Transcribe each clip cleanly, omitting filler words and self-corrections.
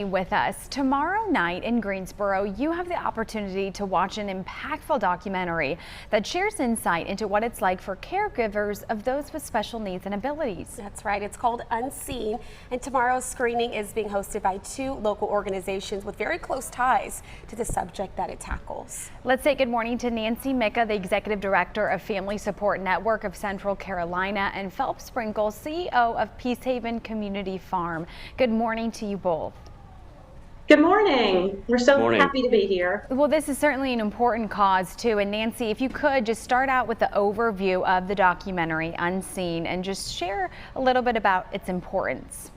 With us tomorrow night in Greensboro, you have the opportunity to watch an impactful documentary that shares insight into what it's like for caregivers of those with special needs and abilities. That's right. It's called Unseen, and tomorrow's screening is being hosted by two local organizations with very close ties to the subject that it tackles. Let's say good morning to Nancy Micka, the Executive Director of Family Support Network of Central Carolina, and Phelps Sprinkle, CEO of Peacehaven Community Farm. Good morning to you both. Good morning. We're so happy to be here. Well, this is certainly an important cause too. And Nancy, if you could just start out with the overview of the documentary Unseen and just share a little bit about its importance.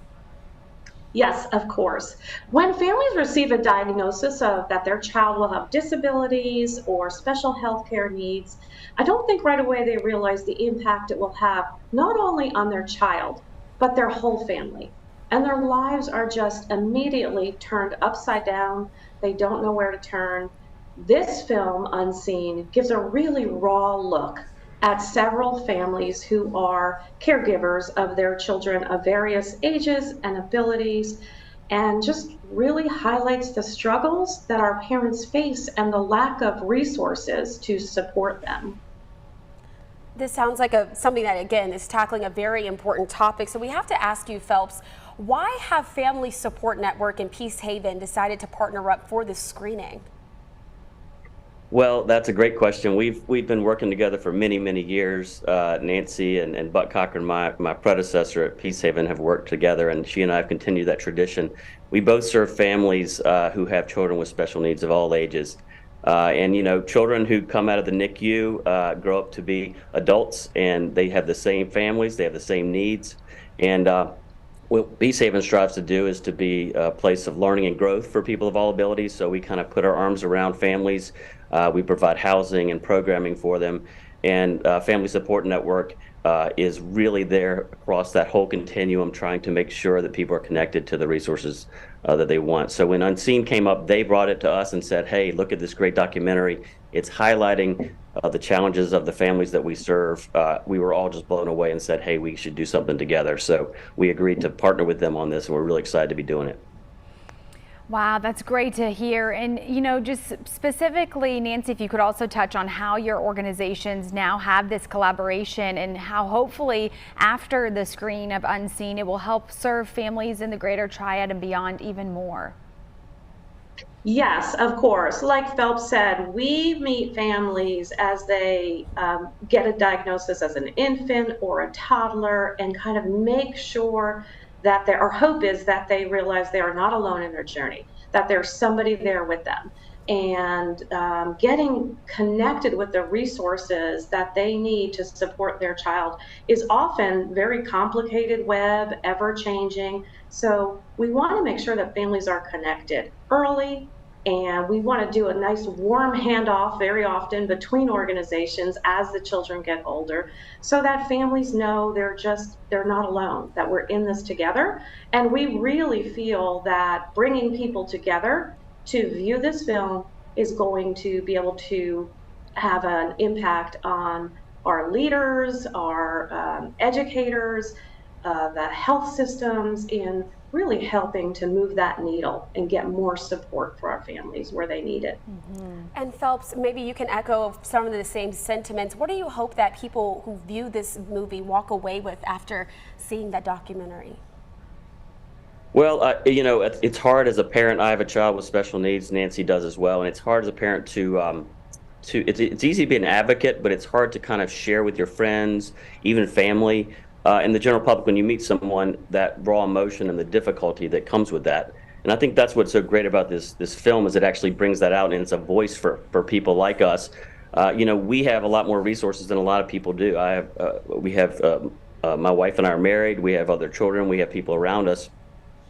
Yes, of course. When families receive a diagnosis of that their child will have disabilities or special health care needs, I don't think right away they realize the impact it will have not only on their child, but their whole family. And their lives are just immediately turned upside down. They don't know where to turn. This film, Unseen, gives a really raw look at several families who are caregivers of their children of various ages and abilities, and just really highlights the struggles that our parents face and the lack of resources to support them. This sounds like something that, again, is tackling a very important topic. So we have to ask you, Phelps, why have Family Support Network and Peacehaven decided to partner up for this screening? Well, that's a great question. We've been working together for many years. Nancy and Buck Cochran, my predecessor at Peacehaven, have worked together, and she and I have continued that tradition. We both serve families who have children with special needs of all ages. And you know, children who come out of the NICU grow up to be adults, and they have the same families, they have the same needs. And what Peacehaven strives to do is to be a place of learning and growth for people of all abilities. So we kind of put our arms around families. We provide housing and programming for them. And Family Support Network is really there across that whole continuum, trying to make sure that people are connected to the resources that they want. So when Unseen came up, they brought it to us and said, hey, look at this great documentary. It's highlighting the challenges of the families that we serve. We were all just blown away and said, hey, we should do something together. So we agreed to partner with them on this, and we're really excited to be doing it. Wow, that's great to hear. And, you know, just specifically, Nancy, if you could also touch on how your organizations now have this collaboration and how hopefully after the screen of Unseen, it will help serve families in the Greater Triad and beyond even more. Yes, of course. Like Phelps said, we meet families as they get a diagnosis as an infant or a toddler and kind of make sure that our hope is that they realize they are not alone in their journey, that there's somebody there with them. And getting connected with the resources that they need to support their child is often very complicated web, ever-changing. So we want to make sure that families are connected early, and we want to do a nice warm handoff very often between organizations as the children get older, so that families know they're not alone, that we're in this together. And we really feel that bringing people together to view this film is going to be able to have an impact on our leaders, our educators, the health systems, in really helping to move that needle and get more support for our families where they need it. Mm-hmm. And Phelps, maybe you can echo some of the same sentiments. What do you hope that people who view this movie walk away with after seeing that documentary? Well, you know, it's hard as a parent. I have a child with special needs. Nancy does as well, and it's hard as a parent to it's easy to be an advocate, but it's hard to kind of share with your friends, even family, and the general public when you meet someone, that raw emotion and the difficulty that comes with that. And I think that's what's so great about this film, is it actually brings that out, and it's a voice for people like us. You know, we have a lot more resources than a lot of people do. We have my wife and I are married. We have other children. We have people around us.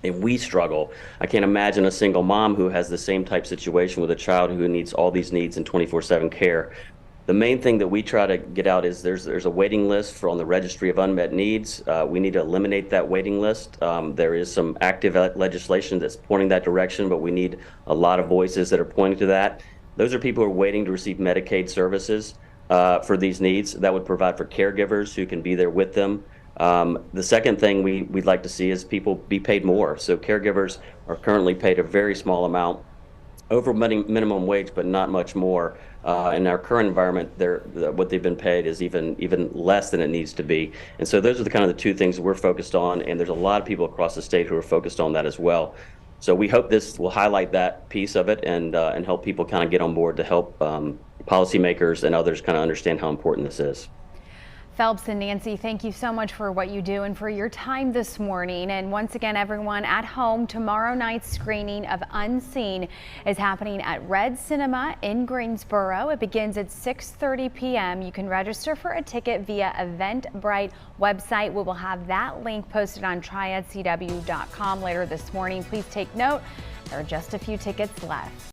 And we struggle. I can't imagine a single mom who has the same type situation with a child who needs all these needs and 24/7 care. The main thing that we try to get out is there's a waiting list on the Registry of Unmet Needs. We need to eliminate that waiting list. There is some active legislation that's pointing that direction, but we need a lot of voices that are pointing to that. Those are people who are waiting to receive Medicaid services for these needs. That would provide for caregivers who can be there with them. The second thing we'd like to see is people be paid more. So caregivers are currently paid a very small amount, over minimum wage, but not much more. In our current environment, what they've been paid is even less than it needs to be. And so those are the kind of the two things we're focused on. And there's a lot of people across the state who are focused on that as well. So we hope this will highlight that piece of it and help people kind of get on board to help policymakers and others kind of understand how important this is. Phelps and Nancy, thank you so much for what you do and for your time this morning. And once again, everyone at home, tomorrow night's screening of Unseen is happening at Red Cinema in Greensboro. It begins at 6:30 p.m. You can register for a ticket via Eventbrite website. We will have that link posted on triadcw.com later this morning. Please take note, there are just a few tickets left.